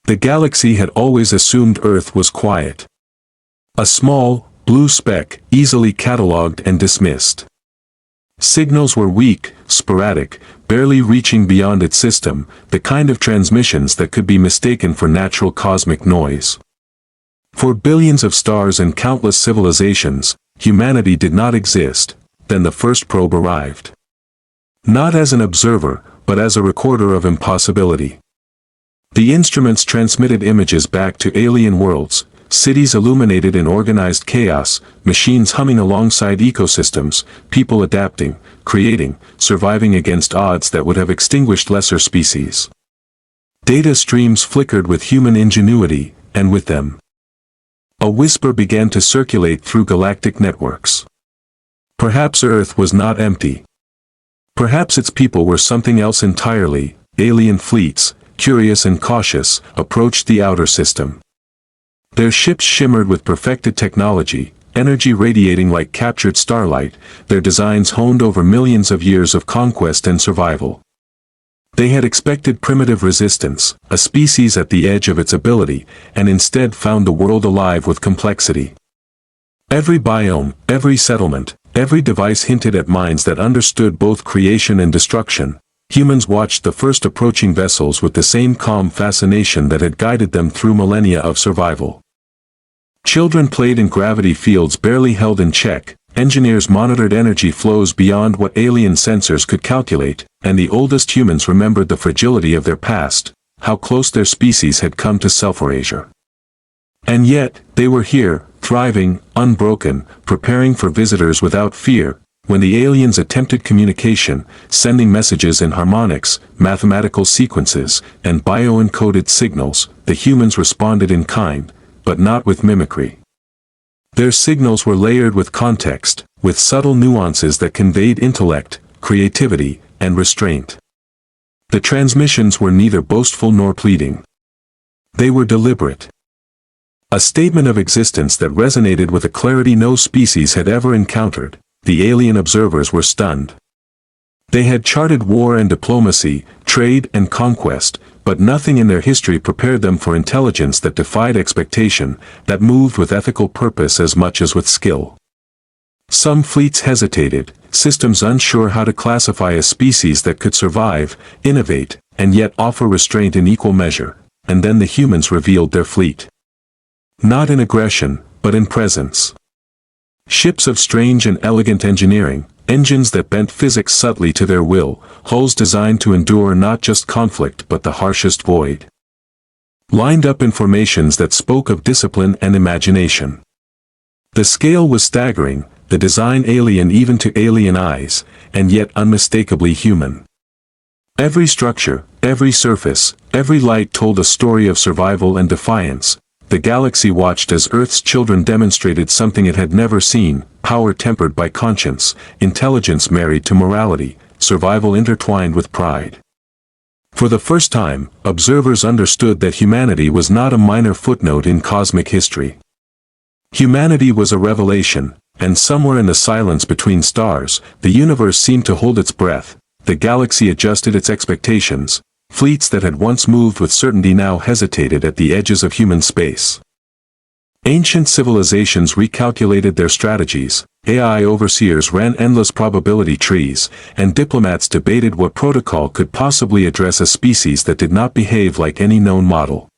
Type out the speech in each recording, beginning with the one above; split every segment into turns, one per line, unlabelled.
The galaxy had always assumed Earth was quiet. A small, blue speck, easily catalogued and dismissed. Signals were weak, sporadic, barely reaching beyond its system, the kind of transmissions that could be mistaken for natural cosmic noise. For billions of stars and countless civilizations, humanity did not exist. Then the first probe arrived. Not as an observer, but as a recorder of impossibility. The instruments transmitted images back to alien worlds, cities illuminated in organized chaos, machines humming alongside ecosystems, people adapting, creating, surviving against odds that would have extinguished lesser species. Data streams flickered with human ingenuity, and with them, a whisper began to circulate through galactic networks. Perhaps Earth was not empty. Perhaps its people were something else entirely. Alien fleets, curious and cautious, approached the outer system. Their ships shimmered with perfected technology, energy radiating like captured starlight, their designs honed over millions of years of conquest and survival. They had expected primitive resistance, a species at the edge of its ability, and instead found the world alive with complexity. Every biome, every settlement, every device hinted at minds that understood both creation and destruction. Humans watched the first approaching vessels with the same calm fascination that had guided them through millennia of survival. Children played in gravity fields barely held in check, engineers monitored energy flows beyond what alien sensors could calculate, and the oldest humans remembered the fragility of their past, how close their species had come to self-erasure. And yet, they were here, thriving, unbroken, preparing for visitors without fear. When the aliens attempted communication, sending messages in harmonics, mathematical sequences, and bio-encoded signals, the humans responded in kind, but not with mimicry. Their signals were layered with context, with subtle nuances that conveyed intellect, creativity, and restraint. The transmissions were neither boastful nor pleading. They were deliberate. A statement of existence that resonated with a clarity no species had ever encountered. The alien observers were stunned. They had charted war and diplomacy, trade and conquest, but nothing in their history prepared them for intelligence that defied expectation, that moved with ethical purpose as much as with skill. Some fleets hesitated, systems unsure how to classify a species that could survive, innovate, and yet offer restraint in equal measure, and then the humans revealed their fleet. Not in aggression, but in presence. Ships of strange and elegant engineering, engines that bent physics subtly to their will, hulls designed to endure not just conflict but the harshest void. Lined up in formations that spoke of discipline and imagination. The scale was staggering, the design alien even to alien eyes, and yet unmistakably human. Every structure, every surface, every light told a story of survival and defiance. The galaxy watched as Earth's children demonstrated something it had never seen: power tempered by conscience, intelligence married to morality, survival intertwined with pride. For the first time, observers understood that humanity was not a minor footnote in cosmic history. Humanity was a revelation, and somewhere in the silence between stars, the universe seemed to hold its breath. The galaxy adjusted its expectations. Fleets that had once moved with certainty now hesitated at the edges of human space. Ancient civilizations recalculated their strategies, AI overseers ran endless probability trees, and diplomats debated what protocol could possibly address a species that did not behave like any known model.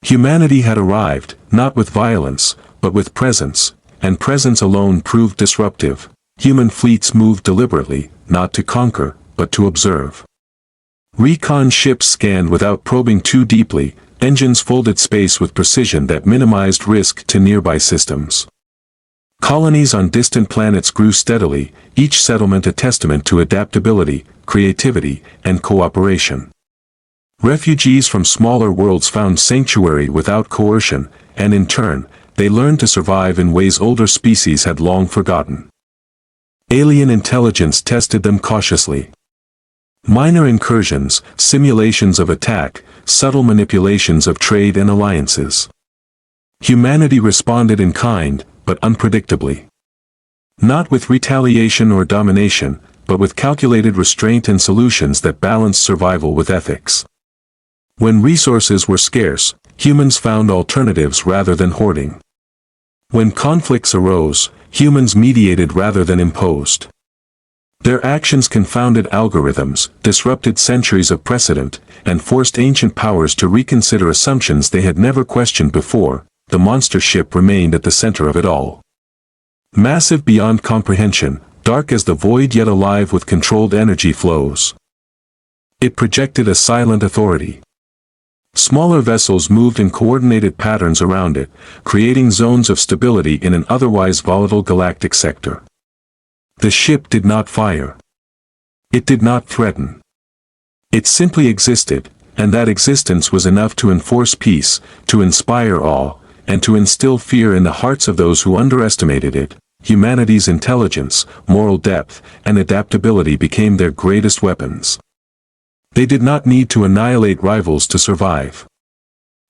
Humanity had arrived, not with violence, but with presence, and presence alone proved disruptive. Human fleets moved deliberately, not to conquer, but to observe. Recon ships scanned without probing too deeply, engines folded space with precision that minimized risk to nearby systems. Colonies on distant planets grew steadily, each settlement a testament to adaptability, creativity, and cooperation. Refugees from smaller worlds found sanctuary without coercion, and in turn, they learned to survive in ways older species had long forgotten. Alien intelligence tested them cautiously. Minor incursions, simulations of attack, subtle manipulations of trade and alliances. Humanity responded in kind, but unpredictably. Not with retaliation or domination, but with calculated restraint and solutions that balanced survival with ethics. When resources were scarce, humans found alternatives rather than hoarding. When conflicts arose, humans mediated rather than imposed. Their actions confounded algorithms, disrupted centuries of precedent, and forced ancient powers to reconsider assumptions they had never questioned before. The monster ship remained at the center of it all. Massive beyond comprehension, dark as the void yet alive with controlled energy flows. It projected a silent authority. Smaller vessels moved in coordinated patterns around it, creating zones of stability in an otherwise volatile galactic sector. The ship did not fire. It did not threaten. It simply existed, and that existence was enough to enforce peace, to inspire awe, and to instill fear in the hearts of those who underestimated it. Humanity's intelligence, moral depth, and adaptability became their greatest weapons. They did not need to annihilate rivals to survive.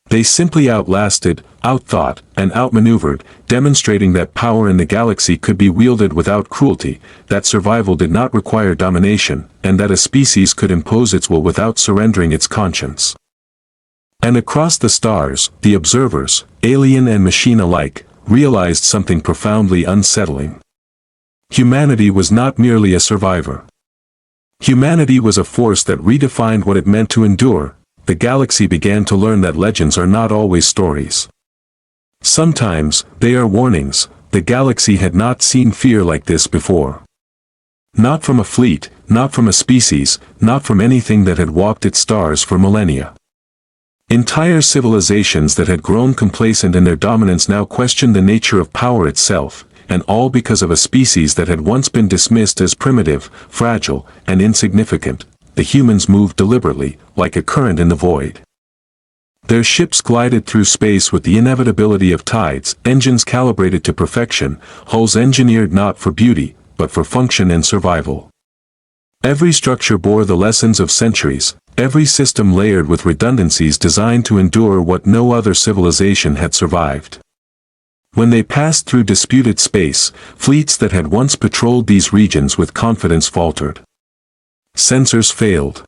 They simply outlasted, outthought, and outmaneuvered, demonstrating that power in the galaxy could be wielded without cruelty, that survival did not require domination, and that a species could impose its will without surrendering its conscience. And across the stars, the observers, alien and machine alike, realized something profoundly unsettling. Humanity was not merely a survivor. Humanity was a force that redefined what it meant to endure. The galaxy began to learn that legends are not always stories. Sometimes, they are warnings. The galaxy had not seen fear like this before. Not from a fleet, not from a species, not from anything that had walked its stars for millennia. Entire civilizations that had grown complacent in their dominance now questioned the nature of power itself, and all because of a species that had once been dismissed as primitive, fragile, and insignificant. The humans moved deliberately, like a current in the void. Their ships glided through space with the inevitability of tides, engines calibrated to perfection, hulls engineered not for beauty, but for function and survival. Every structure bore the lessons of centuries, every system layered with redundancies designed to endure what no other civilization had survived. When they passed through disputed space, fleets that had once patrolled these regions with confidence faltered. Sensors failed.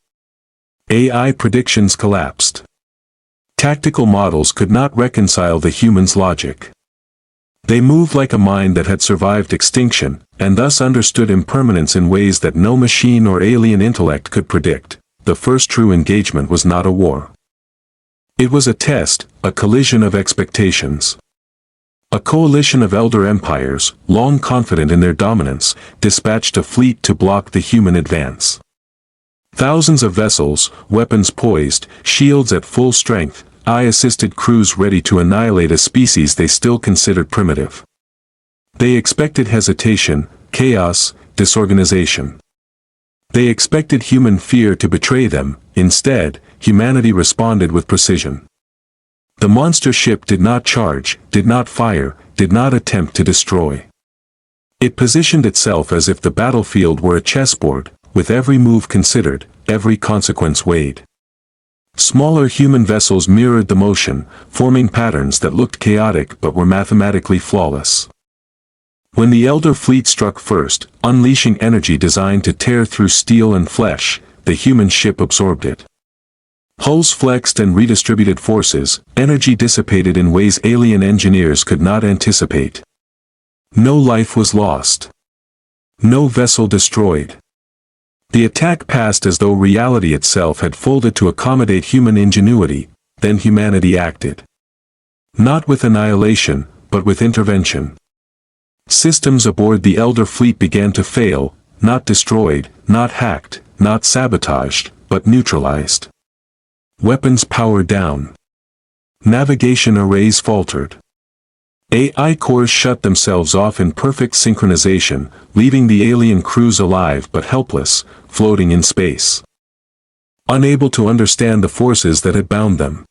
AI predictions collapsed. Tactical models could not reconcile the human's logic. They moved like a mind that had survived extinction, and thus understood impermanence in ways that no machine or alien intellect could predict. The first true engagement was not a war. It was a test, a collision of expectations. A coalition of elder empires, long confident in their dominance, dispatched a fleet to block the human advance. Thousands of vessels, weapons poised, shields at full strength, AI-assisted crews ready to annihilate a species they still considered primitive. They expected hesitation, chaos, disorganization. They expected human fear to betray them. Instead, humanity responded with precision. The monster ship did not charge, did not fire, did not attempt to destroy. It positioned itself as if the battlefield were a chessboard, with every move considered, every consequence weighed. Smaller human vessels mirrored the motion, forming patterns that looked chaotic but were mathematically flawless. When the Elder Fleet struck first, unleashing energy designed to tear through steel and flesh, the human ship absorbed it. Hulls flexed and redistributed forces, energy dissipated in ways alien engineers could not anticipate. No life was lost. No vessel destroyed. The attack passed as though reality itself had folded to accommodate human ingenuity. Then humanity acted. Not with annihilation, but with intervention. Systems aboard the Elder Fleet began to fail, not destroyed, not hacked, not sabotaged, but neutralized. Weapons powered down. Navigation arrays faltered. AI cores shut themselves off in perfect synchronization, leaving the alien crews alive but helpless, floating in space. Unable to understand the forces that had bound them.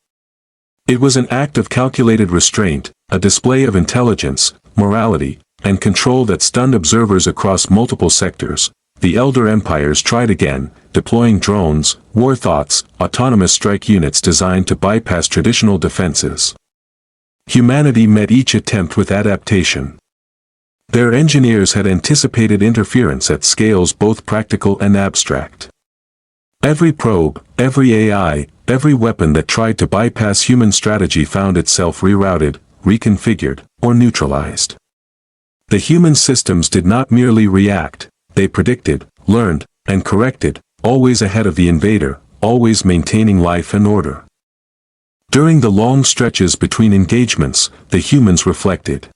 It was an act of calculated restraint, a display of intelligence, morality, and control that stunned observers across multiple sectors. The Elder Empires tried again, deploying drones, war thoughts, autonomous strike units designed to bypass traditional defenses. Humanity met each attempt with adaptation. Their engineers had anticipated interference at scales both practical and abstract. Every probe, every AI, every weapon that tried to bypass human strategy found itself rerouted, reconfigured, or neutralized. The human systems did not merely react, they predicted, learned, and corrected, always ahead of the invader, always maintaining life and order. During the long stretches between engagements, the humans reflected.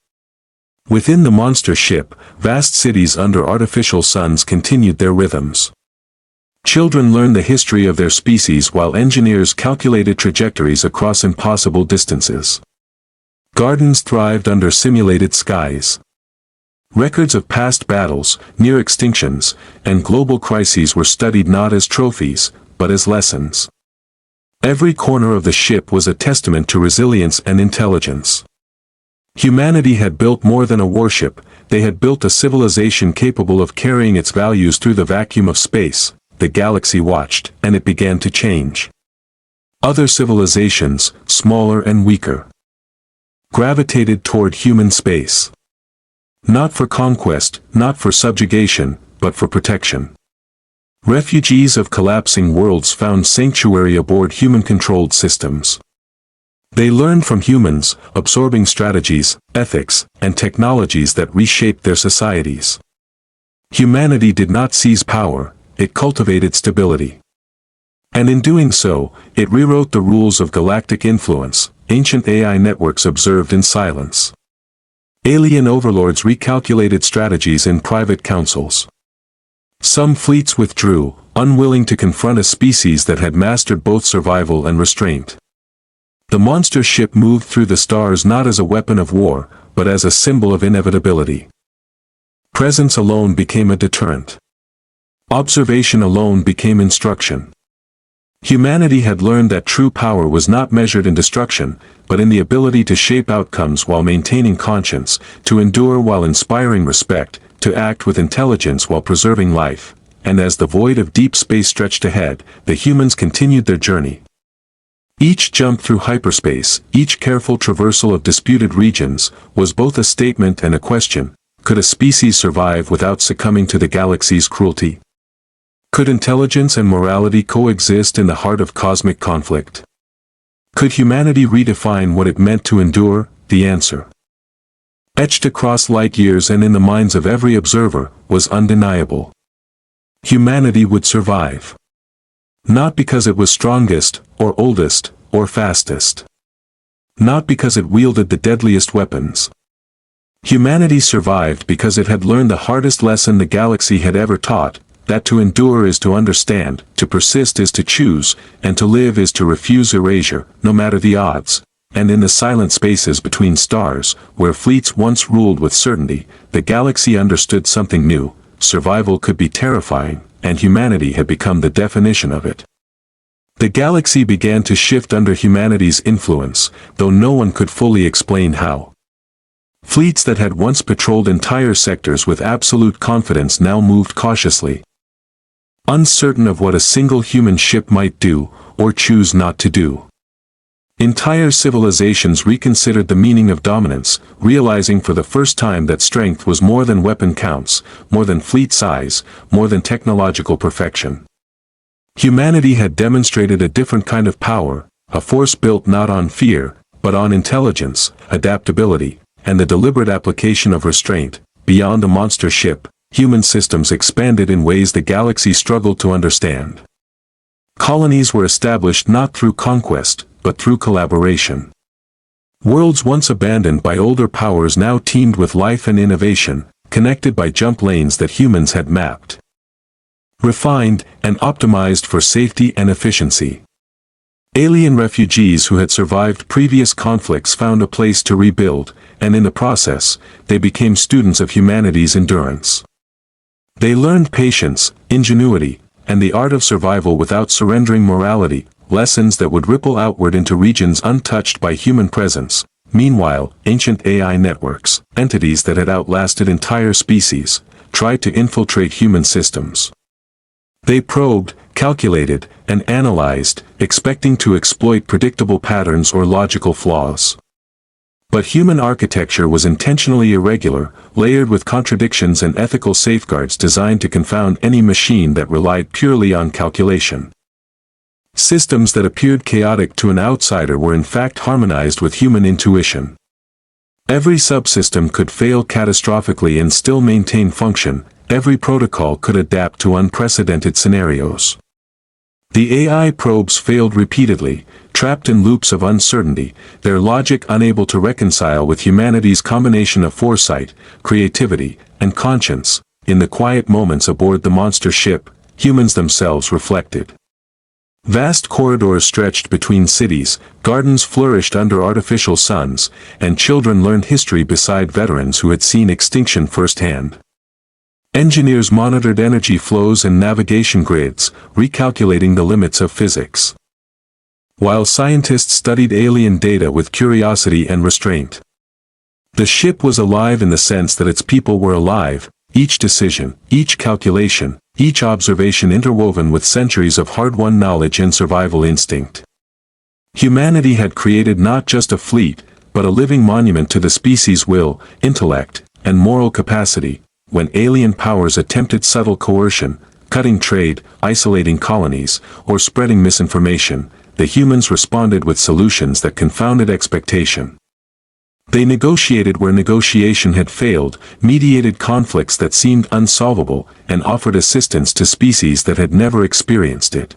Within the monster ship, vast cities under artificial suns continued their rhythms. Children learned the history of their species while engineers calculated trajectories across impossible distances. Gardens thrived under simulated skies. Records of past battles, near extinctions, and global crises were studied not as trophies, but as lessons. Every corner of the ship was a testament to resilience and intelligence. Humanity had built more than a warship, they had built a civilization capable of carrying its values through the vacuum of space. The galaxy watched, and it began to change. Other civilizations, smaller and weaker, gravitated toward human space. Not for conquest, not for subjugation, but for protection. Refugees of collapsing worlds found sanctuary aboard human-controlled systems. They learned from humans, absorbing strategies, ethics, and technologies that reshaped their societies. Humanity did not seize power, it cultivated stability. And in doing so, it rewrote the rules of galactic influence. Ancient AI networks observed in silence. Alien overlords recalculated strategies in private councils. Some fleets withdrew, unwilling to confront a species that had mastered both survival and restraint. The monster ship moved through the stars not as a weapon of war, but as a symbol of inevitability. Presence alone became a deterrent. Observation alone became instruction. Humanity had learned that true power was not measured in destruction, but in the ability to shape outcomes while maintaining conscience, to endure while inspiring respect, to act with intelligence while preserving life. And as the void of deep space stretched ahead, the humans continued their journey. Each jump through hyperspace, each careful traversal of disputed regions, was both a statement and a question. Could a species survive without succumbing to the galaxy's cruelty? Could intelligence and morality coexist in the heart of cosmic conflict? Could humanity redefine what it meant to endure? The answer, etched across light years and in the minds of every observer, was undeniable. Humanity would survive. Not because it was strongest, or oldest, or fastest. Not because it wielded the deadliest weapons. Humanity survived because it had learned the hardest lesson the galaxy had ever taught, that to endure is to understand, to persist is to choose, and to live is to refuse erasure, no matter the odds. And in the silent spaces between stars, where fleets once ruled with certainty, the galaxy understood something new. Survival could be terrifying, and humanity had become the definition of it. The galaxy began to shift under humanity's influence, though no one could fully explain how. Fleets that had once patrolled entire sectors with absolute confidence now moved cautiously, uncertain of what a single human ship might do, or choose not to do. Entire civilizations reconsidered the meaning of dominance, realizing for the first time that strength was more than weapon counts, more than fleet size, more than technological perfection. Humanity had demonstrated a different kind of power, a force built not on fear, but on intelligence, adaptability, and the deliberate application of restraint. Beyond the monster ship, human systems expanded in ways the galaxy struggled to understand. Colonies were established not through conquest, but through collaboration. Worlds once abandoned by older powers now teemed with life and innovation, connected by jump lanes that humans had mapped, refined, and optimized for safety and efficiency. Alien refugees who had survived previous conflicts found a place to rebuild, and in the process, they became students of humanity's endurance. They learned patience, ingenuity, and the art of survival without surrendering morality, lessons that would ripple outward into regions untouched by human presence. Meanwhile, ancient AI networks, entities that had outlasted entire species, tried to infiltrate human systems. They probed, calculated, and analyzed, expecting to exploit predictable patterns or logical flaws. But human architecture was intentionally irregular, layered with contradictions and ethical safeguards designed to confound any machine that relied purely on calculation. Systems that appeared chaotic to an outsider were in fact harmonized with human intuition. Every subsystem could fail catastrophically and still maintain function, every protocol could adapt to unprecedented scenarios. The AI probes failed repeatedly, trapped in loops of uncertainty, their logic unable to reconcile with humanity's combination of foresight, creativity, and conscience. In the quiet moments aboard the monster ship, humans themselves reflected. Vast corridors stretched between cities, gardens flourished under artificial suns, and children learned history beside veterans who had seen extinction firsthand. Engineers monitored energy flows and navigation grids, recalculating the limits of physics, while scientists studied alien data with curiosity and restraint. The ship was alive in the sense that its people were alive, each decision, each calculation, each observation interwoven with centuries of hard-won knowledge and survival instinct. Humanity had created not just a fleet, but a living monument to the species' will, intellect, and moral capacity. When alien powers attempted subtle coercion, cutting trade, isolating colonies, or spreading misinformation, the humans responded with solutions that confounded expectation. They negotiated where negotiation had failed, mediated conflicts that seemed unsolvable, and offered assistance to species that had never experienced it.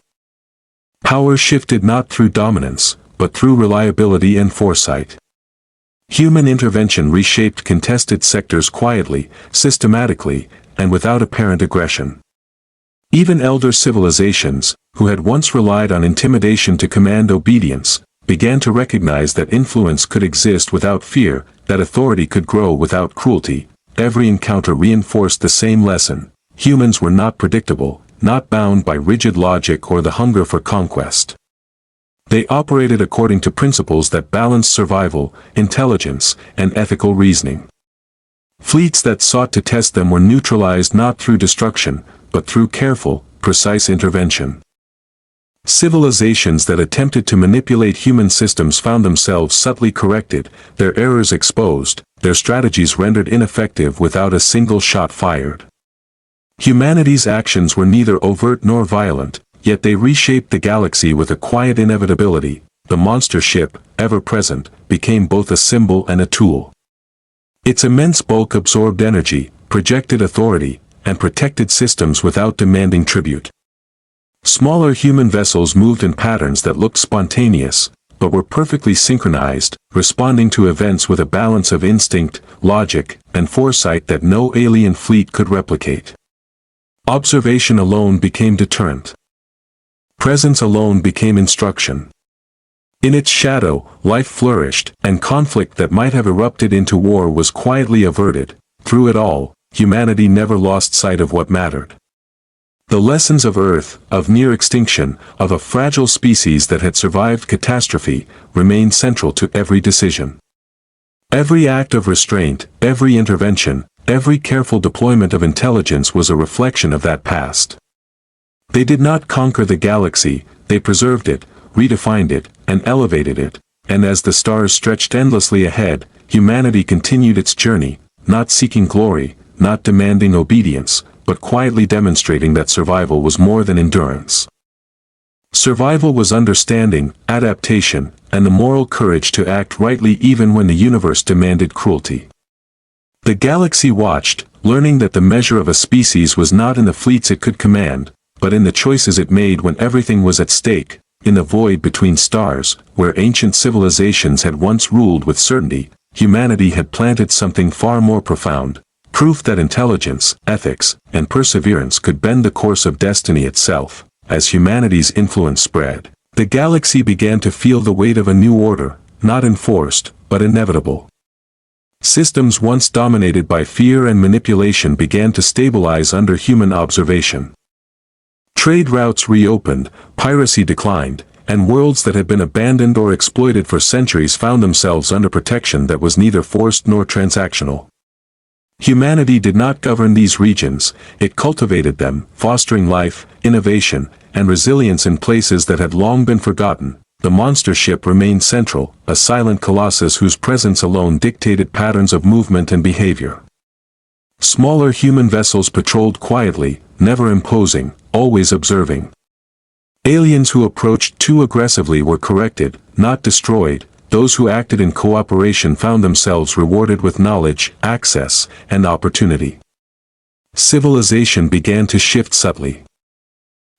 Power shifted not through dominance, but through reliability and foresight. Human intervention reshaped contested sectors quietly, systematically, and without apparent aggression. Even elder civilizations, who had once relied on intimidation to command obedience, began to recognize that influence could exist without fear, that authority could grow without cruelty. Every encounter reinforced the same lesson: humans were not predictable, not bound by rigid logic or the hunger for conquest. They operated according to principles that balanced survival, intelligence, and ethical reasoning. Fleets that sought to test them were neutralized not through destruction, but through careful, precise intervention. Civilizations that attempted to manipulate human systems found themselves subtly corrected, their errors exposed, their strategies rendered ineffective without a single shot fired. Humanity's actions were neither overt nor violent, yet they reshaped the galaxy with a quiet inevitability. The monster ship, ever present, became both a symbol and a tool. Its immense bulk absorbed energy, projected authority, and protected systems without demanding tribute. Smaller human vessels moved in patterns that looked spontaneous, but were perfectly synchronized, responding to events with a balance of instinct, logic, and foresight that no alien fleet could replicate. Observation alone became deterrent. Presence alone became instruction. In its shadow, life flourished, and conflict that might have erupted into war was quietly averted. Through it all, humanity never lost sight of what mattered. The lessons of Earth, of near extinction, of a fragile species that had survived catastrophe, remained central to every decision. Every act of restraint, every intervention, every careful deployment of intelligence was a reflection of that past. They did not conquer the galaxy, they preserved it, redefined it, and elevated it, and as the stars stretched endlessly ahead, humanity continued its journey, not seeking glory, not demanding obedience, but quietly demonstrating that survival was more than endurance. Survival was understanding, adaptation, and the moral courage to act rightly even when the universe demanded cruelty. The galaxy watched, learning that the measure of a species was not in the fleets it could command, but in the choices it made when everything was at stake. In the void between stars, where ancient civilizations had once ruled with certainty, humanity had planted something far more profound, proof that intelligence, ethics, and perseverance could bend the course of destiny itself. As humanity's influence spread, the galaxy began to feel the weight of a new order, not enforced, but inevitable. Systems once dominated by fear and manipulation began to stabilize under human observation. Trade routes reopened, piracy declined, and worlds that had been abandoned or exploited for centuries found themselves under protection that was neither forced nor transactional. Humanity did not govern these regions, it cultivated them, fostering life, innovation, and resilience in places that had long been forgotten. The monster ship remained central, a silent colossus whose presence alone dictated patterns of movement and behavior. Smaller human vessels patrolled quietly, never imposing, always observing. Aliens who approached too aggressively were corrected, not destroyed. Those who acted in cooperation found themselves rewarded with knowledge, access, and opportunity. Civilization began to shift subtly.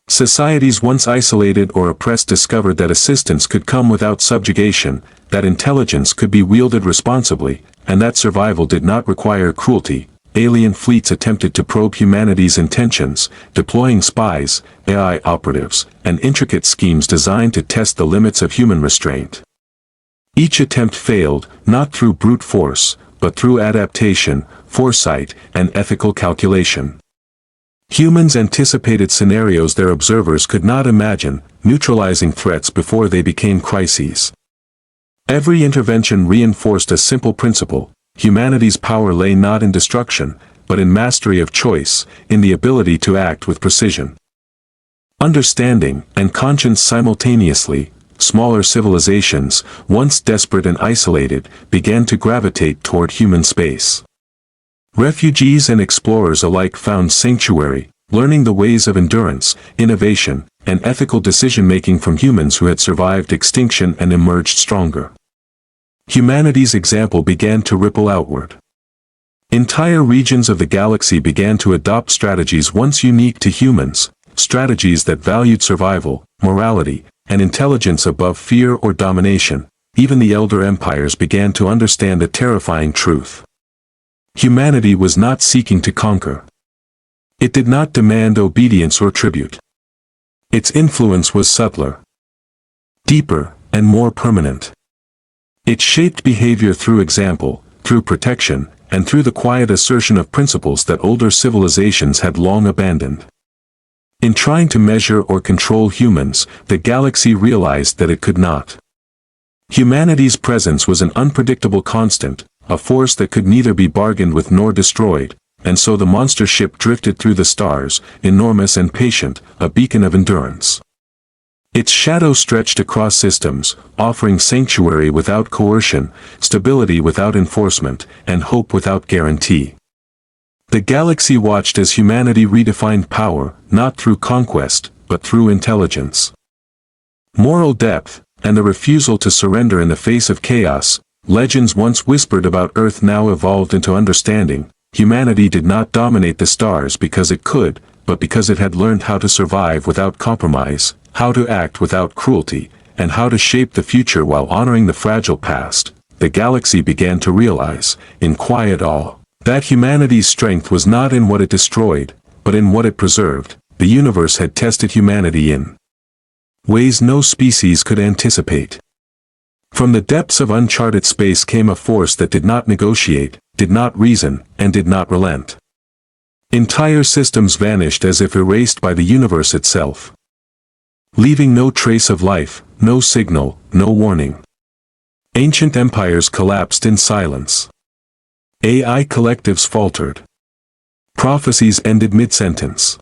Societies once isolated or oppressed discovered that assistance could come without subjugation, that intelligence could be wielded responsibly, and that survival did not require cruelty. Alien fleets attempted to probe humanity's intentions, deploying spies, AI operatives, and intricate schemes designed to test the limits of human restraint. Each attempt failed, not through brute force, but through adaptation, foresight, and ethical calculation. Humans anticipated scenarios their observers could not imagine, neutralizing threats before they became crises. Every intervention reinforced a simple principle: humanity's power lay not in destruction, but in mastery of choice, in the ability to act with precision. Understanding and conscience simultaneously, smaller civilizations, once desperate and isolated, began to gravitate toward human space. Refugees and explorers alike found sanctuary, learning the ways of endurance, innovation, and ethical decision-making from humans who had survived extinction and emerged stronger. Humanity's example began to ripple outward. Entire regions of the galaxy began to adopt strategies once unique to humans, strategies that valued survival, morality, and intelligence above fear or domination. Even the elder empires began to understand a terrifying truth. Humanity was not seeking to conquer. It did not demand obedience or tribute. Its influence was subtler, deeper, and more permanent. It shaped behavior through example, through protection, and through the quiet assertion of principles that older civilizations had long abandoned. In trying to measure or control humans, the galaxy realized that it could not. Humanity's presence was an unpredictable constant, a force that could neither be bargained with nor destroyed, and so the monster ship drifted through the stars, enormous and patient, a beacon of endurance. Its shadow stretched across systems, offering sanctuary without coercion, stability without enforcement, and hope without guarantee. The galaxy watched as humanity redefined power, not through conquest, but through intelligence. Moral depth, and the refusal to surrender in the face of chaos. Legends once whispered about Earth now evolved into understanding. Humanity did not dominate the stars because it could, but because it had learned how to survive without compromise, how to act without cruelty, and how to shape the future while honoring the fragile past. The galaxy began to realize, in quiet awe, that humanity's strength was not in what it destroyed, but in what it preserved. The universe had tested humanity in ways no species could anticipate. From the depths of uncharted space came a force that did not negotiate, did not reason, and did not relent. Entire systems vanished as if erased by the universe itself, leaving no trace of life, no signal, no warning. Ancient empires collapsed in silence. AI collectives faltered. Prophecies ended mid-sentence.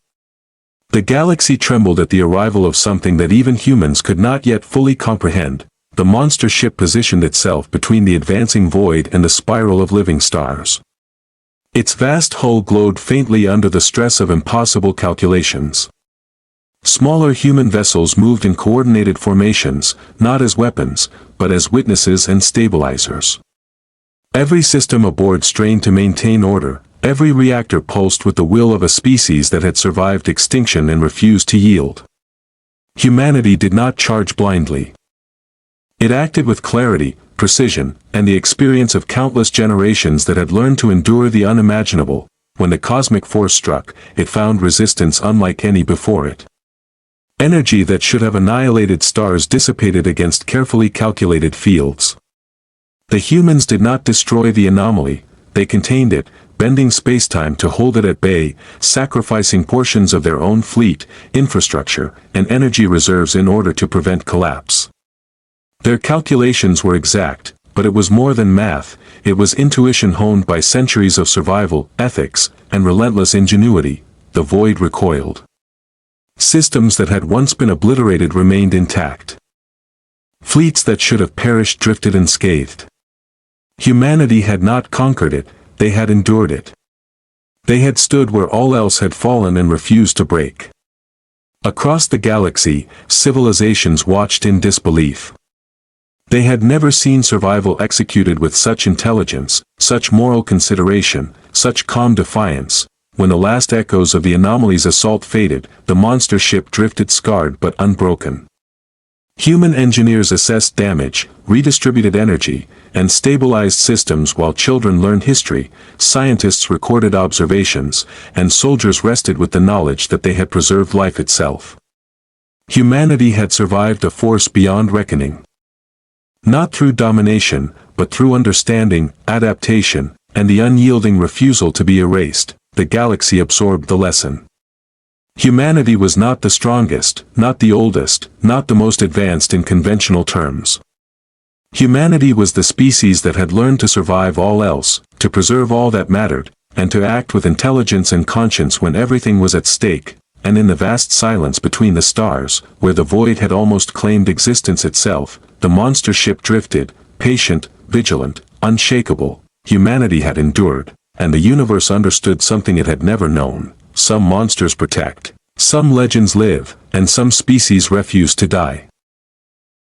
The galaxy trembled at the arrival of something that even humans could not yet fully comprehend. The monster ship positioned itself between the advancing void and the spiral of living stars. Its vast hull glowed faintly under the stress of impossible calculations. Smaller human vessels moved in coordinated formations, not as weapons, but as witnesses and stabilizers. Every system aboard strained to maintain order, every reactor pulsed with the will of a species that had survived extinction and refused to yield. Humanity did not charge blindly. It acted with clarity, precision, and the experience of countless generations that had learned to endure the unimaginable. When the cosmic force struck, it found resistance unlike any before it. Energy that should have annihilated stars dissipated against carefully calculated fields. The humans did not destroy the anomaly, they contained it, bending spacetime to hold it at bay, sacrificing portions of their own fleet, infrastructure, and energy reserves in order to prevent collapse. Their calculations were exact, but it was more than math. It was intuition honed by centuries of survival, ethics, and relentless ingenuity. The void recoiled. Systems that had once been obliterated remained intact. Fleets that should have perished drifted unscathed. Humanity had not conquered it, they had endured it. They had stood where all else had fallen and refused to break. Across the galaxy, civilizations watched in disbelief. They had never seen survival executed with such intelligence, such moral consideration, such calm defiance. When the last echoes of the anomaly's assault faded, the monster ship drifted scarred but unbroken. Human engineers assessed damage, redistributed energy, and stabilized systems while children learned history, scientists recorded observations, and soldiers rested with the knowledge that they had preserved life itself. Humanity had survived a force beyond reckoning. Not through domination, but through understanding, adaptation, and the unyielding refusal to be erased, the galaxy absorbed the lesson. Humanity was not the strongest, not the oldest, not the most advanced in conventional terms. Humanity was the species that had learned to survive all else, to preserve all that mattered, and to act with intelligence and conscience when everything was at stake, and in the vast silence between the stars, where the void had almost claimed existence itself, the monster ship drifted, patient, vigilant, unshakable. Humanity had endured, and the universe understood something it had never known. Some monsters protect, some legends live, and some species refuse to die.